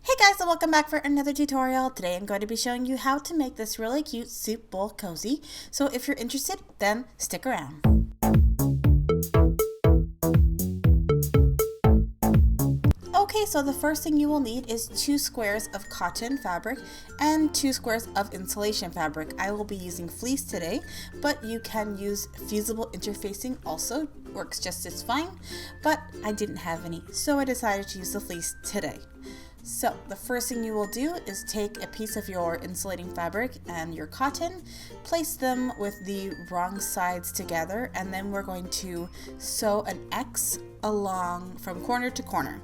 Hey guys, and welcome back for another tutorial. Today I'm going to be showing you how to make this really cute soup bowl cozy. So if you're interested, then stick around. Okay, so the first thing you will need is 2 squares of cotton fabric and 2 squares of insulation fabric. I will be using fleece today, but you can use fusible interfacing also, works just as fine, but I didn't have any, so I decided to use the fleece today. So the first thing you will do is take a piece of your insulating fabric and your cotton, place them with the wrong sides together, and then we're going to sew an X along from corner to corner.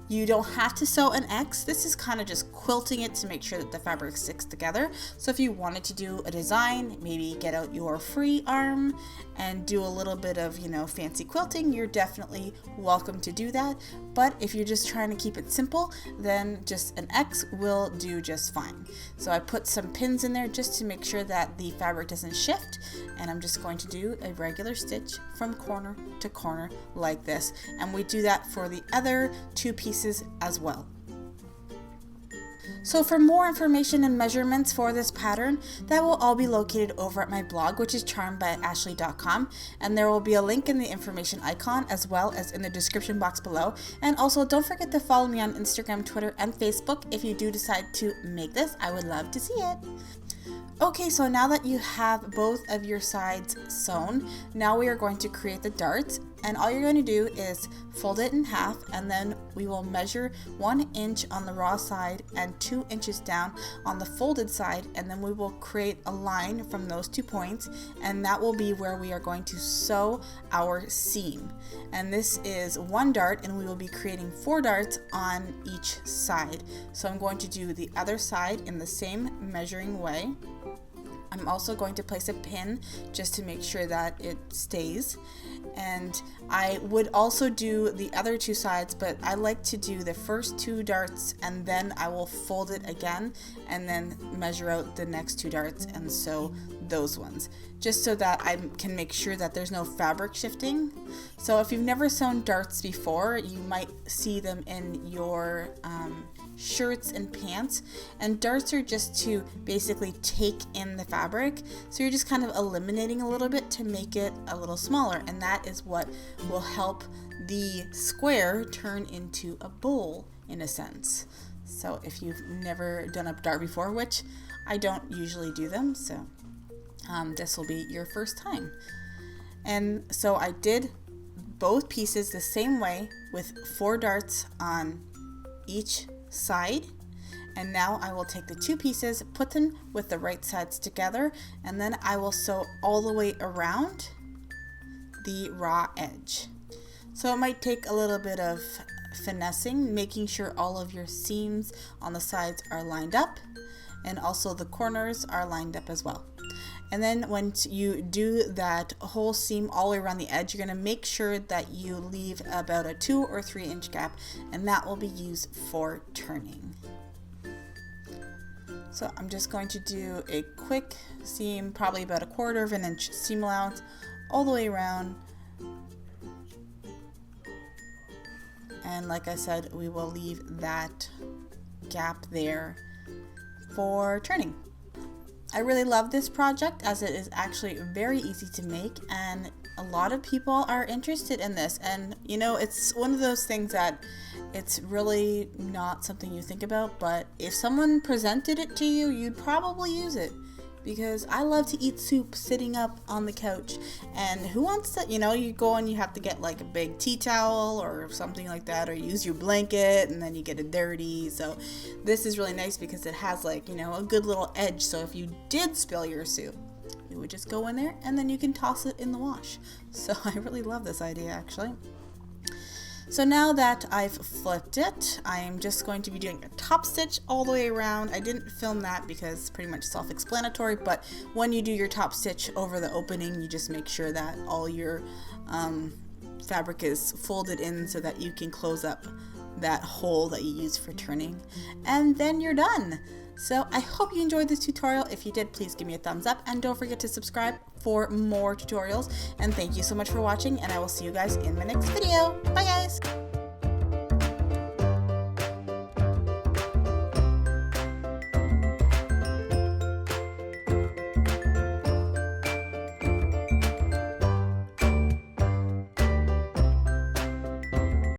You don't have to sew an X. This is kind of just quilting it to make sure that the fabric sticks together. So if you wanted to do a design, maybe get out your free arm and do a little bit of, fancy quilting, you're definitely welcome to do that. But if you're just trying to keep it simple, then just an X will do just fine. So I put some pins in there just to make sure that the fabric doesn't shift. And I'm just going to do a regular stitch from corner to corner like this. And we do that for the other 2 pieces as well. So for more information and measurements for this pattern, that will all be located over at my blog, which is charmedbyashley.com, and there will be a link in the information icon as well as in the description box below. And also don't forget to follow me on Instagram, Twitter, and Facebook if you do decide to make this. I would love to see it. Okay, so now that you have both of your sides sewn, now we are going to create the darts, and all you're going to do is fold it in half, and then we will measure 1 inch on the raw side and 2 inches down on the folded side, and then we will create a line from those 2 points, and that will be where we are going to sew our seam. And this is 1 dart, and we will be creating 4 darts on each side. So I'm going to do the other side in the same measuring way. I'm also going to place a pin just to make sure that it stays. And I would also do the other 2 sides, but I like to do the first 2 darts and then I will fold it again and then measure out the next 2 darts and sew those ones, just so that I can make sure that there's no fabric shifting. So if you've never sewn darts before, you might see them in your shirts and pants, and darts are just to basically take in the fabric, so you're just kind of eliminating a little bit to make it a little smaller, and that is what will help the square turn into a bowl in a sense. So if you've never done a dart before, which I don't usually do them, so this will be your first time. And so I did both pieces the same way with 4 darts on each side, and now I will take the 2 pieces, put them with the right sides together, and then I will sew all the way around the raw edge. So it might take a little bit of finessing, making sure all of your seams on the sides are lined up, and also the corners are lined up as well. And then once you do that whole seam all the way around the edge, you're going to make sure that you leave about a 2 or 3 inch gap, and that will be used for turning. So I'm just going to do a quick seam, probably about 1/4 inch seam allowance all the way around. And like I said, we will leave that gap there for turning. I really love this project as it is actually very easy to make, and a lot of people are interested in this. And it's one of those things that it's really not something you think about, but if someone presented it to you, you'd probably use it, because I love to eat soup sitting up on the couch. And who wants to, you go and you have to get like a big tea towel or something like that, or use your blanket and then you get it dirty. So this is really nice because it has a good little edge. So if you did spill your soup, you would just go in there and then you can toss it in the wash. So I really love this idea actually. So now that I've flipped it, I am just going to be doing a top stitch all the way around. I didn't film that because it's pretty much self-explanatory, but when you do your top stitch over the opening, you just make sure that all your fabric is folded in so that you can close up that hole that you use for turning, and then you're done. So I hope you enjoyed this tutorial. If you did, please give me a thumbs up, and don't forget to subscribe for more tutorials. And thank you so much for watching, and I will see you guys in my next video. Bye guys!